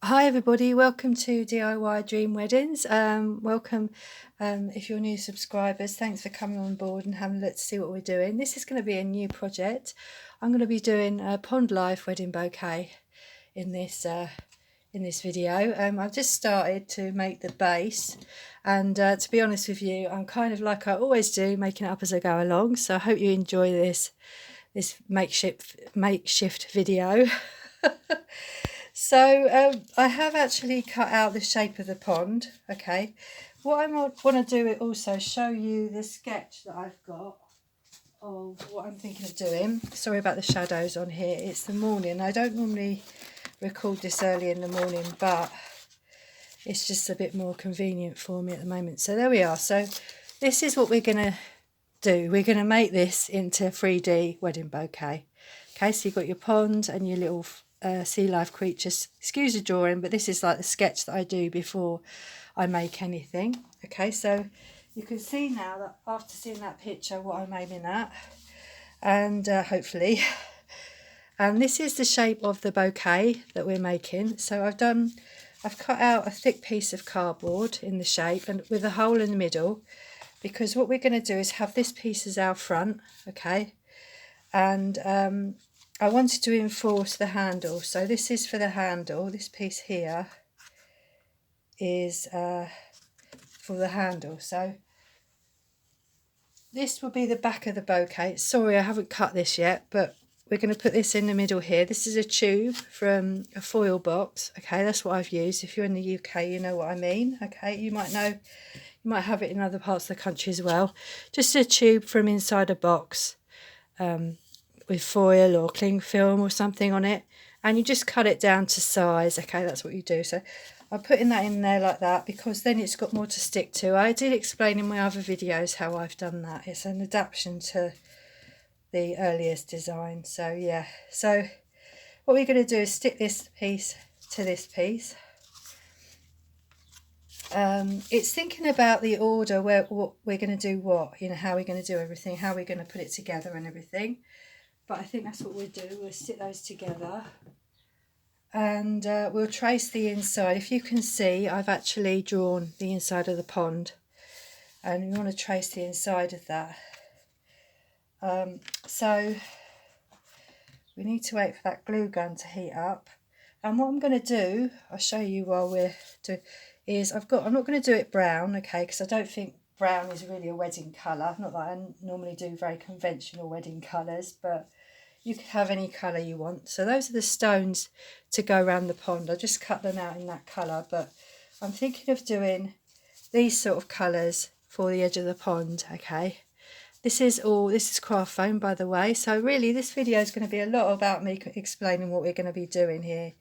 Hi everybody, welcome to DIY Dream Weddings. Welcome if you're new subscribers. Thanks for coming on board and having a look to see what we're doing. This is going to be a new project. I'm going to be doing a pond life wedding bouquet in this video. I've just started to make the base, and to be honest with you, I'm kind of like I always do, making it up as I go along. So I hope you enjoy this makeshift video. So I have actually cut out the shape of the pond. Okay, what I want to do is also show you the sketch that I've got of what I'm thinking of doing. Sorry about the shadows on here. It's the morning. I don't normally record this early in the morning, but it's just a bit more convenient for me at the moment. So there we are. So this is what we're going to do. We're going to make this into a 3D wedding bouquet. Okay, so you've got your pond and your little sea life creatures. Excuse the drawing, but this is like the sketch that I do before I make anything. Okay, so you can see now that after seeing that picture what I'm aiming at, and hopefully, and this is the shape of the bouquet that we're making. So I've cut out a thick piece of cardboard in the shape and with a hole in the middle, because what we're going to do is have this piece as our front. Okay, and I wanted to enforce the handle, so this is for the handle. This piece here is for the handle. So this will be the back of the bouquet. Sorry, I haven't cut this yet, but we're going to put this in the middle here. This is a tube from a foil box. Okay, that's what I've used. If you're in the UK, you know what I mean. Okay, you might know, you might have it in other parts of the country as well. Just a tube from inside a box. With foil or cling film or something on it, and you just cut it down to size. Okay, that's what you do. So I'm putting that in there like that because then it's got more to stick to. I did explain in my other videos how I've done that. It's an adaptation to the earliest design. So yeah, so what we're going to do is stick this piece to this piece. It's thinking about the order where what we're going to do, what, you know, how we're going to do everything, how we're going to put it together and everything. But I think that's what we'll do. We'll stick those together and we'll trace the inside. If you can see, I've actually drawn the inside of the pond, and we want to trace the inside of that. So we need to wait for that glue gun to heat up. And what I'm going to do, I'll show you while we're doing, is I'm not going to do it brown, okay, because I don't think brown is really a wedding colour. Not that I normally do very conventional wedding colours, but you can have any colour you want. So those are the stones to go around the pond. I just cut them out in that colour, but I'm thinking of doing these sort of colours for the edge of the pond. Okay, this is craft foam, by the way. So really this video is going to be a lot about me explaining what we're going to be doing here.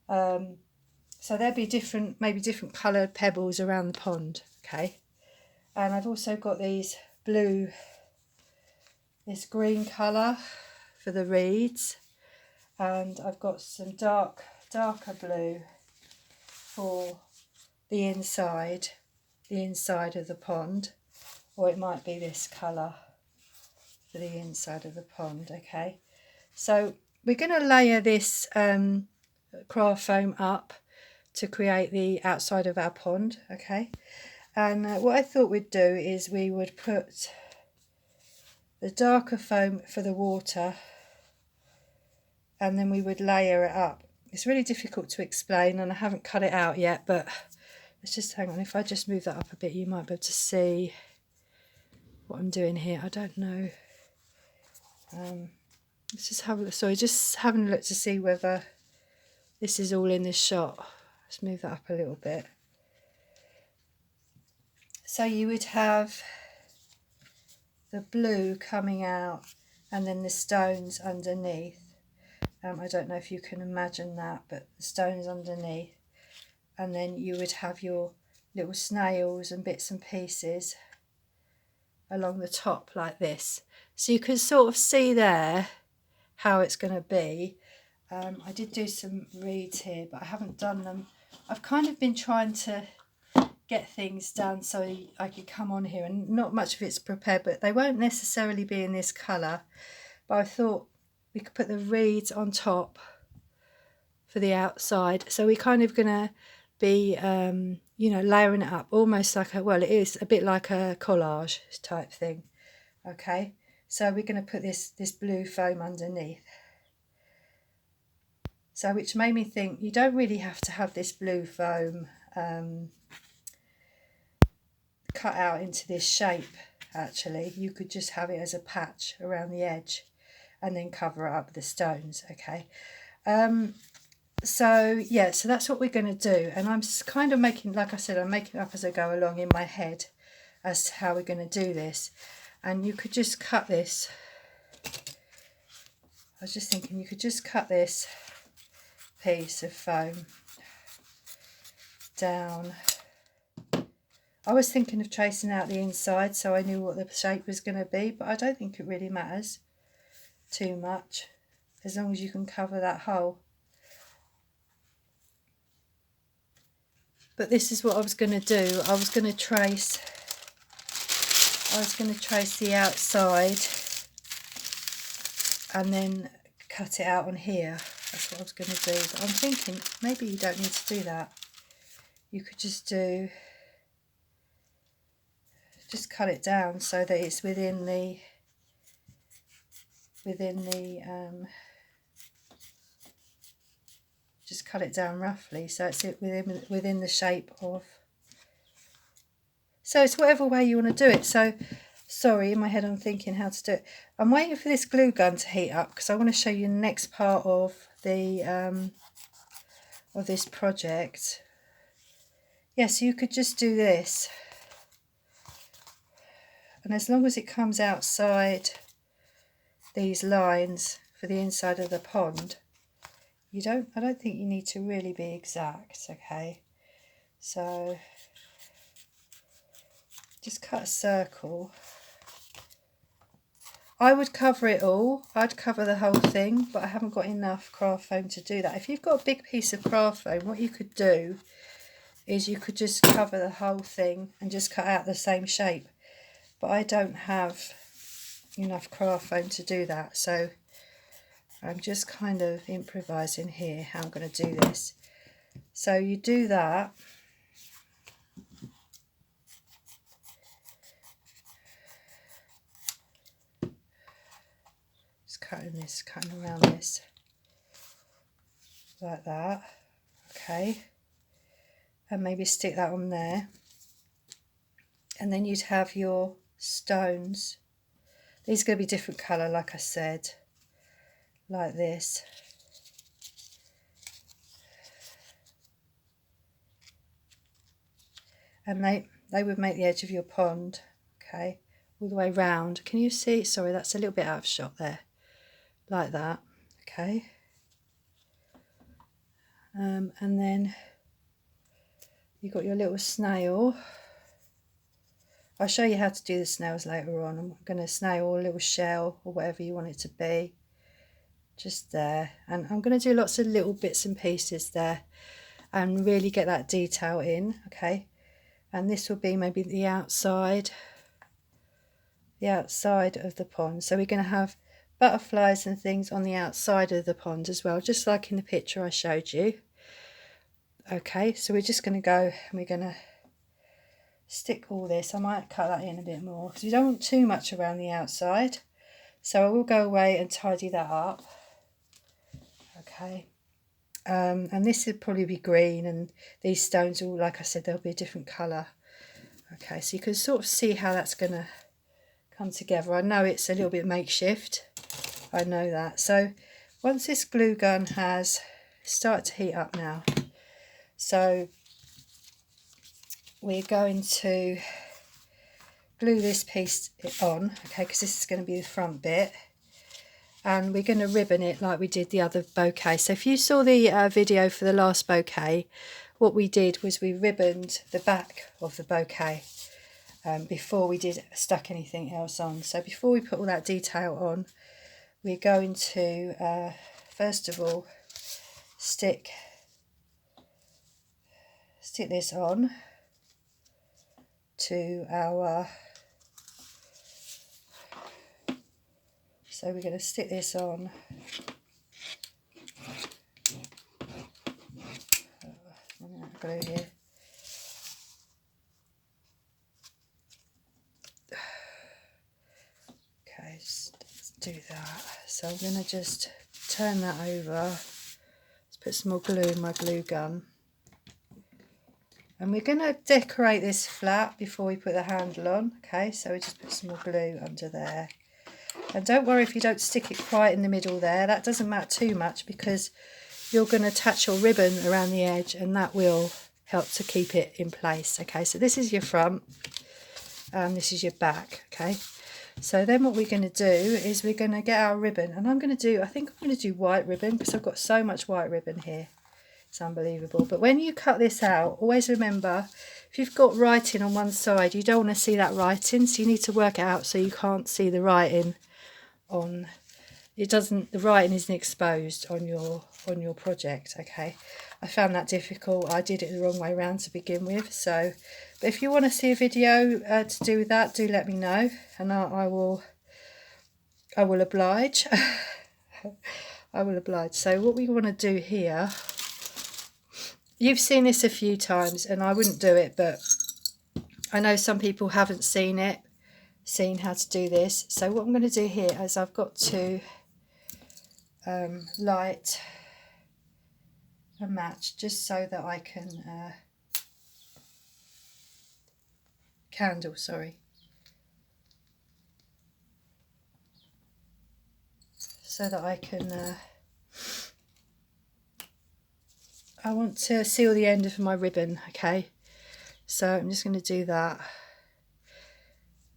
So there'll be maybe different coloured pebbles around the pond. Okay, and I've also got this green colour for the reeds, and I've got some darker blue for the inside of the pond, or it might be this colour for the inside of the pond. Okay, so we're going to layer this craft foam up to create the outside of our pond. Okay, and what I thought we'd do is we would put the darker foam for the water, and then we would layer it up. It's really difficult to explain and I haven't cut it out yet, but let's just hang on. If I just move that up a bit, you might be able to see what I'm doing here. I don't know. Let's just have a look. Sorry, just having a look to see whether this is all in this shot. Let's move that up a little bit. So you would have the blue coming out and then the stones underneath. I don't know if you can imagine that, but the stones underneath, and then you would have your little snails and bits and pieces along the top like this. So you can sort of see there how it's going to be. I did do some reeds here, but I haven't done them. I've kind of been trying to get things done so I could come on here, and not much of it's prepared, but they won't necessarily be in this colour. But I thought we could put the reeds on top for the outside. So we're kind of going to be, you know, layering it up almost like a, well, it is a bit like a collage type thing. Okay, so we're going to put this blue foam underneath. So which made me think you don't really have to have this blue foam cut out into this shape. Actually, you could just have it as a patch around the edge and then cover it up with the stones. Okay, so yeah, so that's what we're going to do, and I'm kind of making, like I said, I'm making it up as I go along in my head as to how we're going to do this. And you could just cut this, I was just thinking you could just cut this piece of foam down. I was thinking of tracing out the inside so I knew what the shape was going to be, but I don't think it really matters too much as long as you can cover that hole. But this is what I was going to do. I was going to trace the outside and then cut it out on here. That's what I was going to do. But I'm thinking maybe you don't need to do that. You could just cut it down so that it's within the just cut it down roughly so it's within the shape of, so it's whatever way you want to do it. So sorry, in my head I'm thinking how to do it. I'm waiting for this glue gun to heat up because I want to show you the next part of the of this project. Yes, you could just do this, and as long as it comes outside these lines for the inside of the pond, I don't think you need to really be exact. Okay, so just cut a circle. I would cover it all. I'd cover the whole thing, but I haven't got enough craft foam to do that. If you've got a big piece of craft foam, what you could do is you could just cover the whole thing and just cut out the same shape. But I don't have enough craft foam to do that, so I'm just kind of improvising here how I'm going to do this. So you do that. Just cutting around this like that. Okay, and maybe stick that on there, and then you'd have your stones. These are going to be different colour, like I said, like this. And they would make the edge of your pond. Okay, all the way round. Can you see? Sorry, that's a little bit out of shot there, like that. Okay, and then you've got your little snail. I'll show you how to do the snails later on. I'm going to snail a little shell or whatever you want it to be, just there. And I'm going to do lots of little bits and pieces there and really get that detail in. Okay, and this will be maybe the outside of the pond. So we're going to have butterflies and things on the outside of the pond as well, just like in the picture I showed you. Okay, so we're just going to go and we're going to stick all this. I might cut that in a bit more because we don't want too much around the outside, so I will go away and tidy that up. Okay, and this would probably be green, and these stones will, like I said, they'll be a different colour. Okay, so you can sort of see how that's going to come together. I know it's a little bit makeshift, I know that. So once this glue gun has started to heat up now, so we're going to glue this piece on, okay, because this is going to be the front bit, and we're going to ribbon it like we did the other bouquet. So if you saw the video for the last bouquet, what we did was we ribboned the back of the bouquet before we stuck anything else on. So before we put all that detail on, we're going to first of all stick this on to our, so we're going to stick this on glue here. Okay, let's do that. So I'm going to just turn that over. Let's put some more glue in my glue gun. And we're going to decorate this flat before we put the handle on. Okay, so we just put some more glue under there. And don't worry if you don't stick it quite in the middle there. That doesn't matter too much because you're going to attach your ribbon around the edge and that will help to keep it in place. Okay, so this is your front and this is your back. Okay, so then what we're going to do is we're going to get our ribbon, and I think I'm going to do white ribbon because I've got so much white ribbon here. It's unbelievable. But when you cut this out, always remember, if you've got writing on one side, you don't want to see that writing, so you need to work it out so you can't see the writing on the writing isn't exposed on your project. Okay, I found that difficult. I did it the wrong way around to begin with. So but if you want to see a video to do that, do let me know, and I will oblige. I will oblige. So what we want to do here, you've seen this a few times and I wouldn't do it, but I know some people haven't seen how to do this. So what I'm going to do here is I've got to light a match just so that I can candle, sorry, so that I can I want to seal the end of my ribbon. Okay, so I'm just going to do that,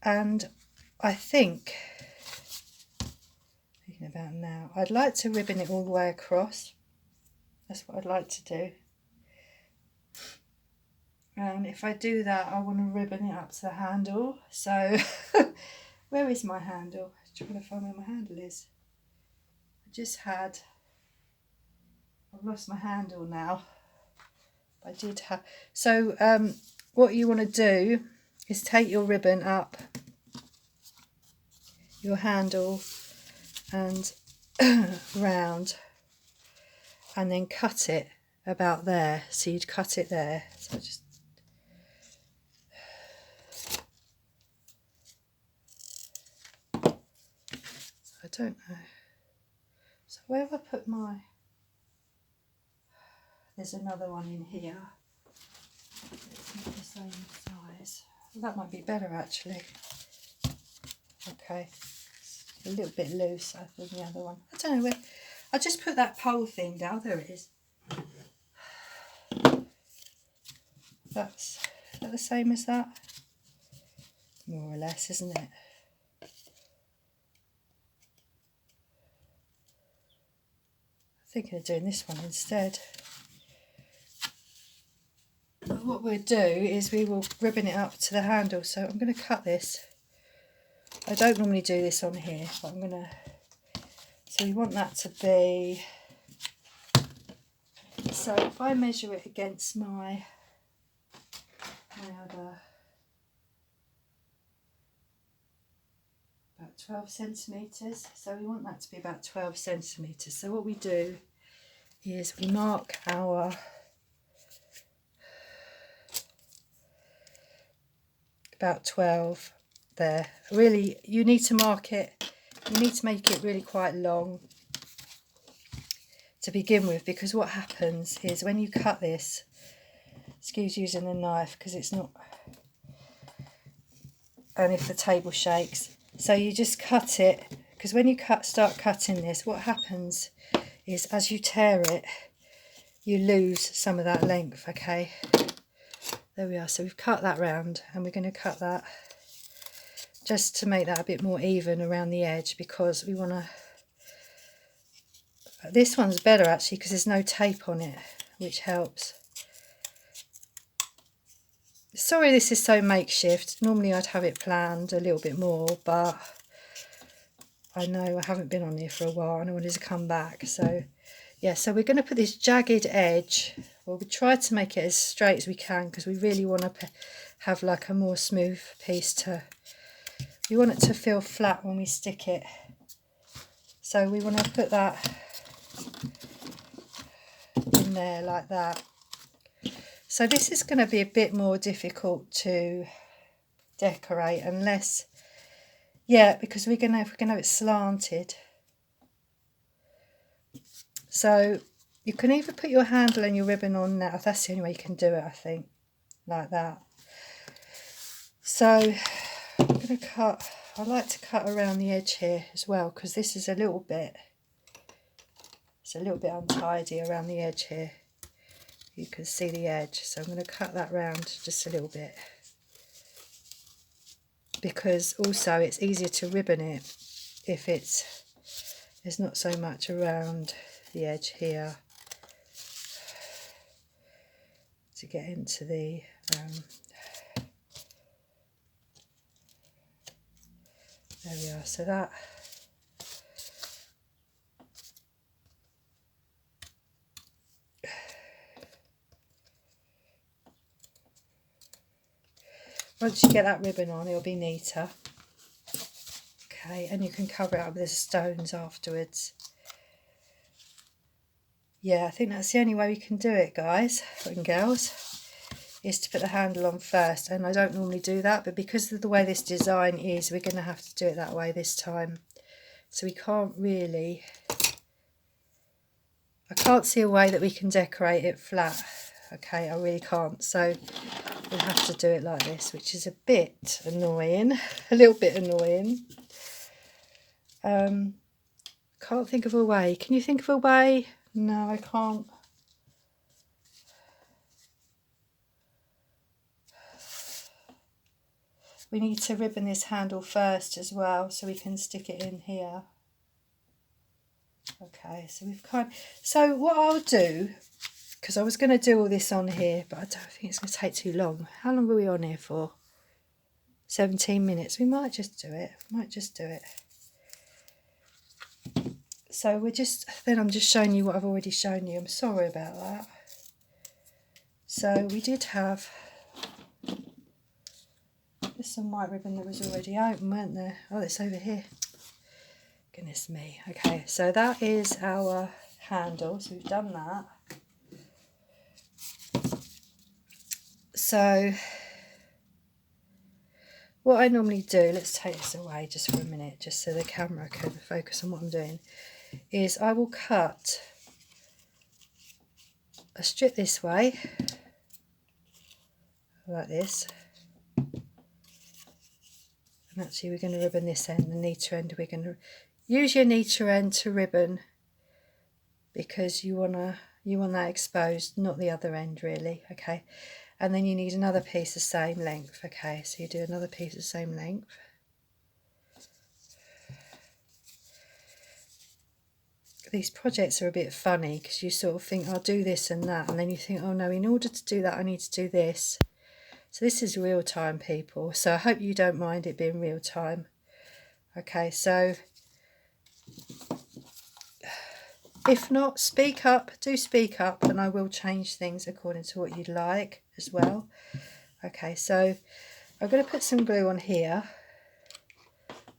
and I think, thinking about now, I'd like to ribbon it all the way across. That's what I'd like to do. And if I do that, I want to ribbon it up to the handle. So where is my handle? I'm trying to find where my handle is. I've lost my handle now. I did have. So what you want to do is take your ribbon up your handle and round, and then cut it about there. So you'd cut it there. So just I don't know. So where have I put my? There's another one in here. It's not the same size. Well, that might be better actually. Okay, it's a little bit loose than the other one. I don't know where. I just put that pole thing down. There it is. Is that the same as that? More or less, isn't it? I'm thinking of doing this one instead. But what we'll do is we will ribbon it up to the handle. So I'm going to cut this. I don't normally do this on here, but I'm going to... So we want that to be... So if I measure it against my other... about 12 centimetres. So we want that to be about 12 centimetres. So what we do is we mark our... about 12 there. Really, you need to mark it, you need to make it really quite long to begin with, because what happens is when you cut this, excuse using a knife because it's not, and if the table shakes, so you just cut it, because when you start cutting this, what happens is as you tear it, you lose some of that length. Okay, there we are. So we've cut that round, and we're going to cut that just to make that a bit more even around the edge, because we want to... This one's better actually because there's no tape on it, which helps. Sorry this is so makeshift. Normally I'd have it planned a little bit more, but I know I haven't been on here for a while and I wanted to come back. So yeah, so we're going to put this jagged edge, well, we try to make it as straight as we can because we really want to have like a more smooth piece to... We want it to feel flat when we stick it. So we want to put that in there like that. So this is going to be a bit more difficult to decorate unless, yeah, because we're going to have it slanted. So you can either put your handle and your ribbon on now. That's the only way you can do it, I think, like that. So I'm going to cut, I like to cut around the edge here as well, because this is a little bit, it's a little bit untidy around the edge here. You can see the edge, so I'm going to cut that round just a little bit, because also it's easier to ribbon it if there's not so much around the edge here to get into the there we are. So that once you get that ribbon on, it'll be neater. Okay, and you can cover it up with the stones afterwards. Yeah, I think that's the only way we can do it, guys and girls, is to put the handle on first. And I don't normally do that, but because of the way this design is, we're going to have to do it that way this time. So we can't really, I can't see a way that we can decorate it flat. Okay, I really can't. So we'll have to do it like this, which is a bit annoying, a little bit annoying. Can't think of a way. Can you think of a way? No, I can't. We need to ribbon this handle first as well, so we can stick it in here. Okay, so we've so what I'll do, because I was going to do all this on here, but I don't think it's going to take too long. How long were we on here for? 17 minutes. We might just do it. So I'm just showing you what I've already shown you. I'm sorry about that. So we did have, there's some white ribbon that was already open, weren't there? Oh, it's over here. Goodness me. Okay, so that is our handle. So we've done that. So what I normally do, let's take this away just for a minute, just so the camera can focus on what I'm doing, is I will cut a strip this way, like this. And actually we're going to ribbon this end, the neater end. We're going to use your neater end to ribbon, because you want that exposed, not the other end really. Okay, and then you need another piece the same length. Okay, so you do another piece the same length. These projects are a bit funny, because you sort of think I'll do this and that, and then you think, oh no, in order to do that I need to do this. So this is real time, people, so I hope you don't mind it being real time. Okay, so if not, speak up, do speak up, and I will change things according to what you'd like as well. Okay, so I'm going to put some glue on here.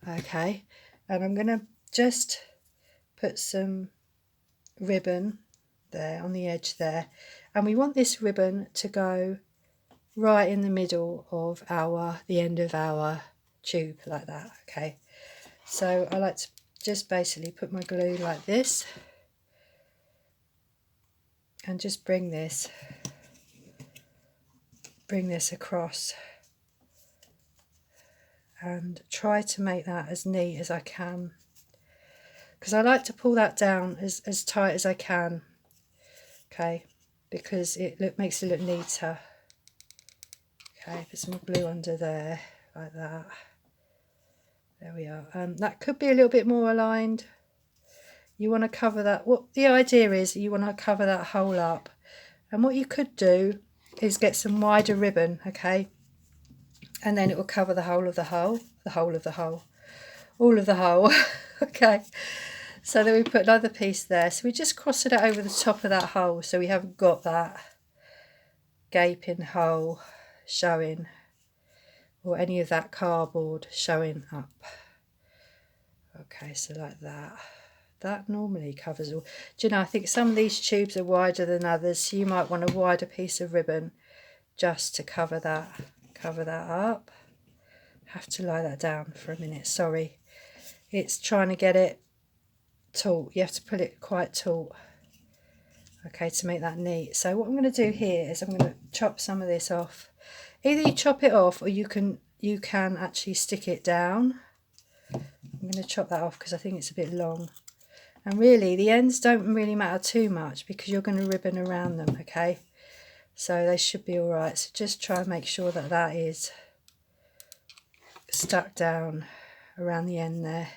Okay, and I'm going to just put some ribbon there on the edge there, and we want this ribbon to go right in the middle of the end of our tube, like that. Okay, so I like to just basically put my glue like this and just bring this across and try to make that as neat as I can, because I like to pull that down as tight as I can. Okay, because it makes it look neater. Okay, put some glue under there, like that. There we are. That could be a little bit more aligned. You want to cover that. What the idea is, you want to cover that hole up. And what you could do is get some wider ribbon, okay? And then it will cover the whole of the hole, all of the hole. Okay. So then we put another piece there. So we just crossed it over the top of that hole, so we haven't got that gaping hole showing, or any of that cardboard showing up. Okay, so like that. that normally covers all. Do you know, I think some of these tubes are wider than others, so you might want a wider piece of ribbon just to cover that up. Have to lie that down for a minute, sorry. It's trying to get it taut. You have to put it quite taut, okay, to make that neat. So what I'm going to do here is I'm going to chop some of this off. Either you chop it off or you can actually stick it down. I'm going to chop that off because I think it's a bit long. And really, the ends don't really matter too much because you're going to ribbon around them, okay? So they should be all right. So just try and make sure that that is stuck down around the end there.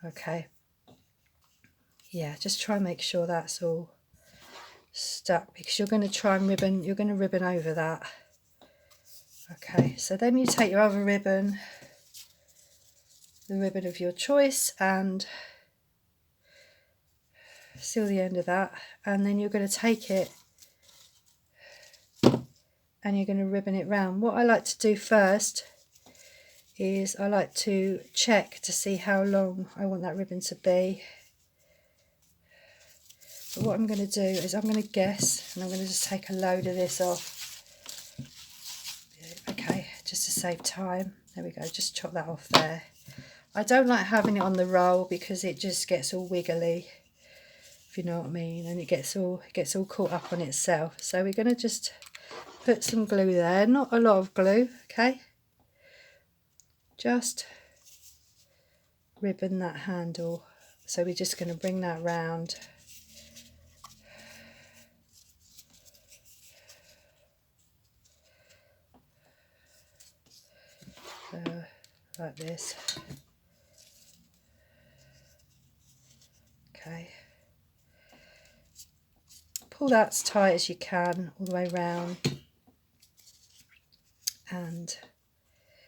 Okay. Yeah, just try and make sure that's all stuck because you're going to try and ribbon, you're going to ribbon over that. Okay, so then you take your other ribbon, the ribbon of your choice, and seal the end of that, and then you're going to take it and you're going to ribbon it round. What I like to do first is I like to check to see how long I want that ribbon to be. But what I'm going to do is I'm going to guess, and I'm going to just take a load of this off. Okay, just to save time. There we go, just chop that off there. I don't like having it on the roll because it just gets all wiggly, if you know what I mean, and it gets all caught up on itself. So we're going to just put some glue there, not a lot of glue, okay? Just ribbon that handle. So we're just going to bring that round. Like this. Okay. Pull that as tight as you can all the way round. And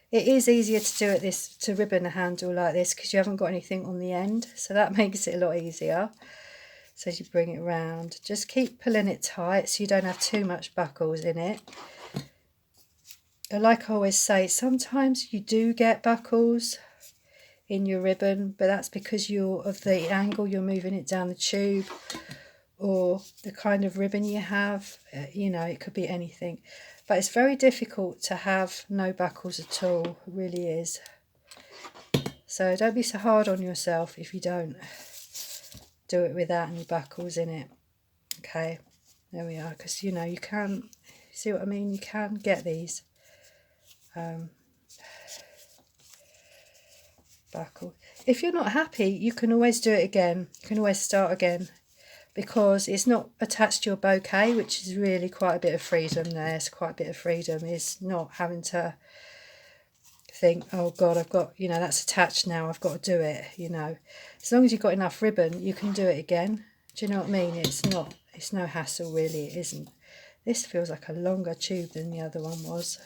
it is easier to do it to ribbon a handle like this because you haven't got anything on the end, so that makes it a lot easier. So as you bring it round, just keep pulling it tight so you don't have too much buckles in it. Like I always say, sometimes you do get buckles in your ribbon, but that's because of the angle you're moving it down the tube, or the kind of ribbon you have. You know, it could be anything, but it's very difficult to have no buckles at all. It really is. So don't be so hard on yourself if you don't do it without any buckles in it. Okay, there we are, because you know, you can, see what I mean, you can get these buckle. If you're not happy, you can always do it again. You can always start again, because it's not attached to your bouquet, which is really quite a bit of freedom there. It's quite a bit of freedom. It's not having to think, oh God, I've got, you know, that's attached now, I've got to do it, you know. As long as you've got enough ribbon, you can do it again. Do you know what I mean? It's no hassle, really. It isn't. This feels like a longer tube than the other one was.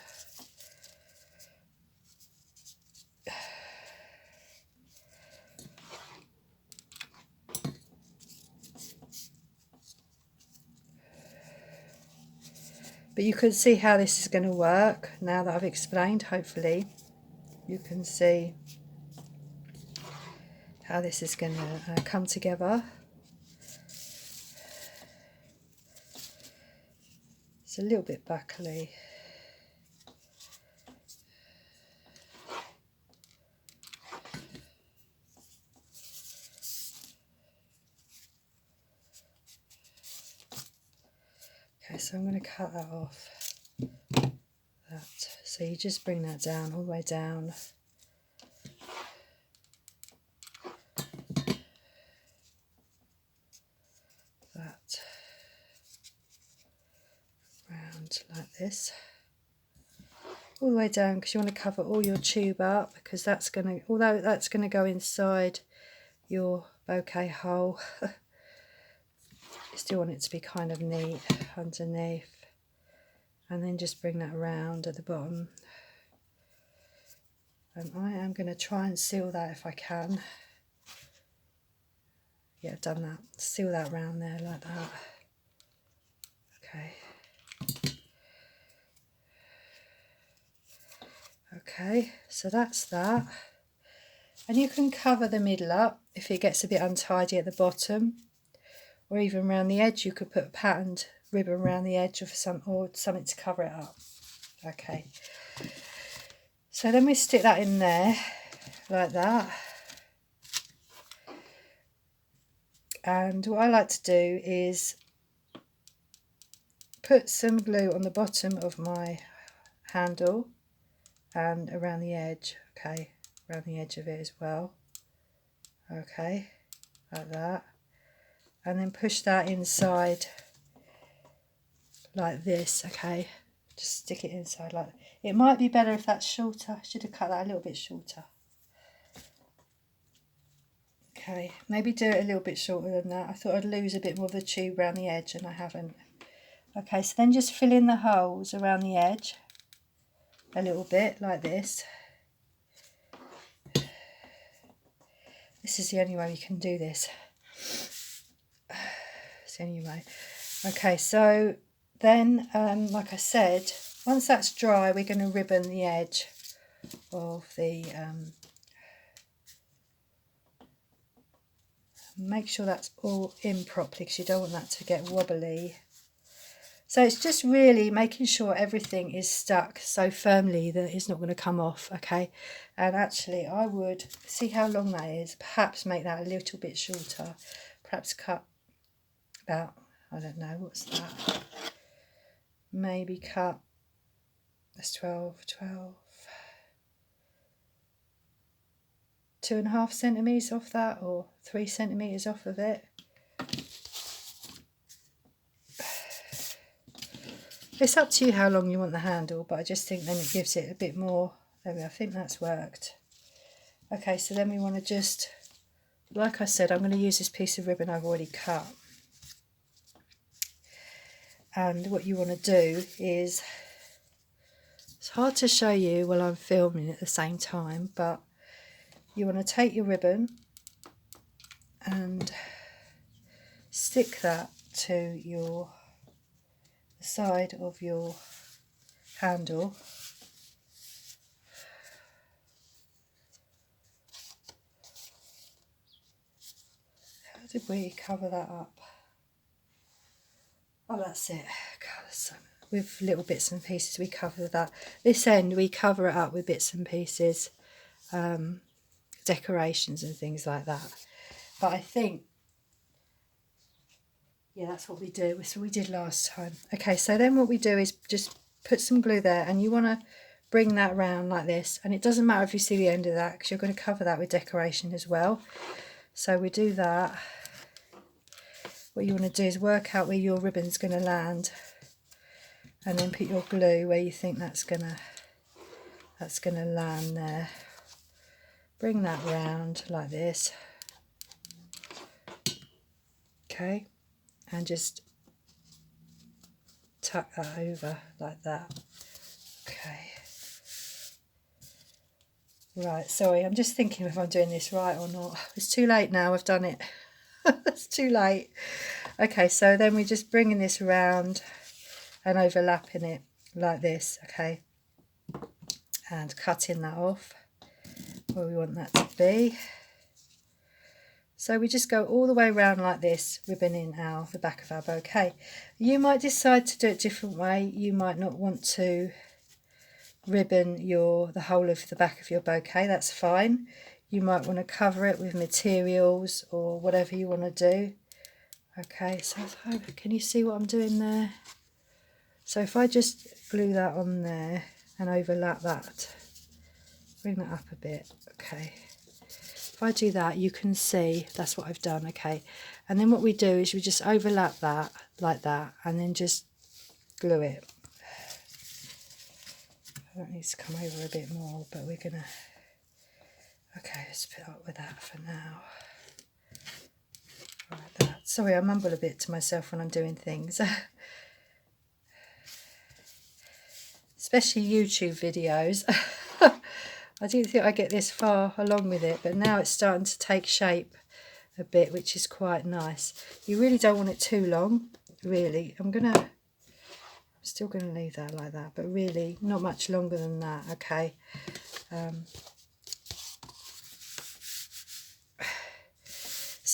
But you can see how this is going to work now that I've explained. Hopefully you can see how this is going to come together. It's a little bit buckly. Okay, so I'm going to cut that off. So you just bring that down, all the way down. That round like this. All the way down, because you want to cover all your tube up, because that's going to, although that's going to go inside your bouquet hole, you still want it to be kind of neat underneath. And then just bring that around at the bottom. And I am going to try and seal that if I can. Yeah, I've done that. Seal that round there like that. Okay. Okay, so that's that. And you can cover the middle up if it gets a bit untidy at the bottom, or even around the edge, you could put a patterned ribbon around the edge of something to cover it up. Okay, so then we stick that in there like that. And what I like to do is put some glue on the bottom of my handle and around the edge, okay, around the edge of it as well, okay, like that, and then push that inside like this, okay, just stick it inside like that. It might be better if that's shorter. I should have cut that a little bit shorter. Okay, maybe do it a little bit shorter than that. I thought I'd lose a bit more of the tube around the edge and I haven't. Okay, so then just fill in the holes around the edge a little bit like this. This is the only way we can do this. It's the only way. Okay, so then, like I said, once that's dry, we're going to ribbon the edge of the... make sure that's all in properly because you don't want that to get wobbly. So it's just really making sure everything is stuck so firmly that it's not going to come off, okay? And actually I would, see how long that is, perhaps make that a little bit shorter, perhaps cut about, I don't know, what's that? Maybe cut, that's 12, 2.5 centimetres off that, or 3 centimetres off of it. It's up to you how long you want the handle, but I just think then it gives it a bit more. There we go, I think that's worked. Okay, so then we want to just, like I said, I'm going to use this piece of ribbon I've already cut. And what you want to do is, it's hard to show you while I'm filming at the same time, but you want to take your ribbon and stick that to your side of your handle. How did we cover that up? Oh, that's it. With little bits and pieces we cover that. This end we cover it up with bits and pieces, decorations and things like that. But I think, yeah, that's what we do. That's what we did last time. Okay, so then what we do is just put some glue there, and you want to bring that round like this. And it doesn't matter if you see the end of that, because you're going to cover that with decoration as well. So we do that. What you want to do is work out where your ribbon's going to land, and then put your glue where you think that's going to land there. Bring that round like this. Okay. And just tuck that over like that. Okay. Right, sorry, I'm just thinking if I'm doing this right or not. It's too late now, I've done it. It's too late. Okay, so then we're just bringing this around and overlapping it like this, okay? And cutting that off where we want that to be. So we just go all the way around like this, ribboning the back of our bouquet. You might decide to do it a different way. You might not want to ribbon the whole of the back of your bouquet. That's fine. You might want to cover it with materials or whatever you want to do. Okay, so can you see what I'm doing there? So if I just glue that on there and overlap that, bring that up a bit, okay. If I do that, you can see that's what I've done, okay. And then what we do is we just overlap that like that and then just glue it. That needs to come over a bit more, but we're gonna, okay, let's put up with that for now. Like that. Sorry, I mumble a bit to myself when I'm doing things. Especially YouTube videos. I didn't think I'd get this far along with it, but now it's starting to take shape a bit, which is quite nice. You really don't want it too long, really. I'm still gonna leave that like that, but really not much longer than that,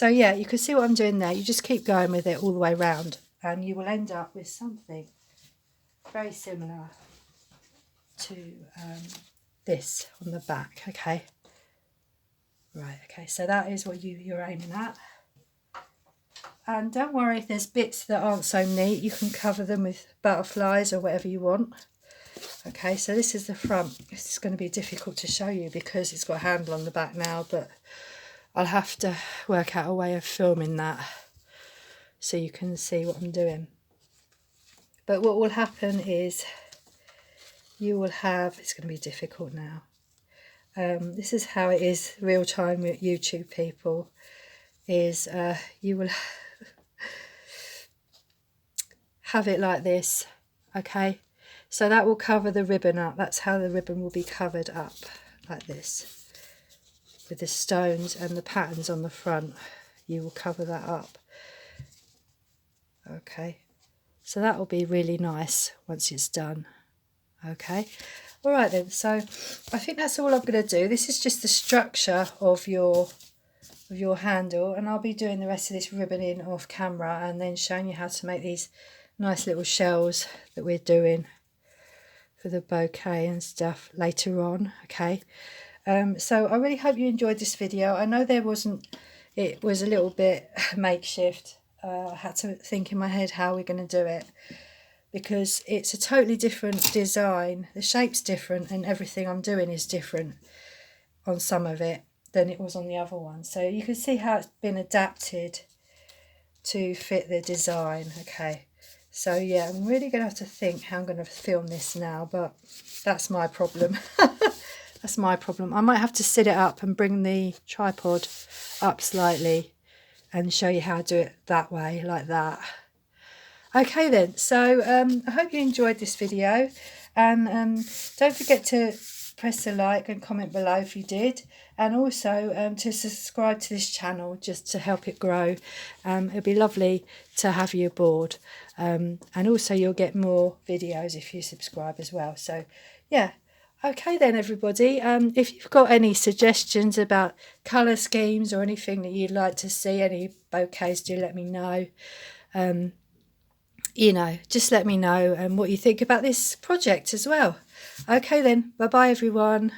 So yeah, you can see what I'm doing there. You just keep going with it all the way around and you will end up with something very similar to this on the back. Okay, right, okay, so that is what you're aiming at. And don't worry if there's bits that aren't so neat, you can cover them with butterflies or whatever you want. Okay, so this is the front. This is going to be difficult to show you because it's got a handle on the back now, but I'll have to work out a way of filming that so you can see what I'm doing. But what will happen is you will have, it's going to be difficult now. This is how it is real time with YouTube people, is you will have it like this, okay? So that will cover the ribbon up. That's how the ribbon will be covered up, like this. With the stones and the patterns on the front, you will cover that up. Okay, so that will be really nice once it's done. Okay, all right then, so I think that's all I'm going to do. This is just the structure of your handle, and I'll be doing the rest of this ribboning off camera and then showing you how to make these nice little shells that we're doing for the bouquet and stuff later on. Okay, so I really hope you enjoyed this video. I know it was a little bit makeshift. I had to think in my head how we're going to do it because it's a totally different design. The shape's different and everything I'm doing is different on some of it than it was on the other one. So you can see how it's been adapted to fit the design. Okay, so yeah, I'm really going to have to think how I'm going to film this now, but that's my problem. That's my problem. I might have to sit it up and bring the tripod up slightly and show you how to do it that way, like that. Okay then, so I hope you enjoyed this video, and don't forget to press the like and comment below if you did, and also to subscribe to this channel just to help it grow. It'd be lovely to have you aboard, and also you'll get more videos if you subscribe as well. So yeah, okay then everybody, if you've got any suggestions about colour schemes or anything that you'd like to see, any bouquets, do let me know. You know, just let me know what you think about this project as well. Okay then, bye bye everyone.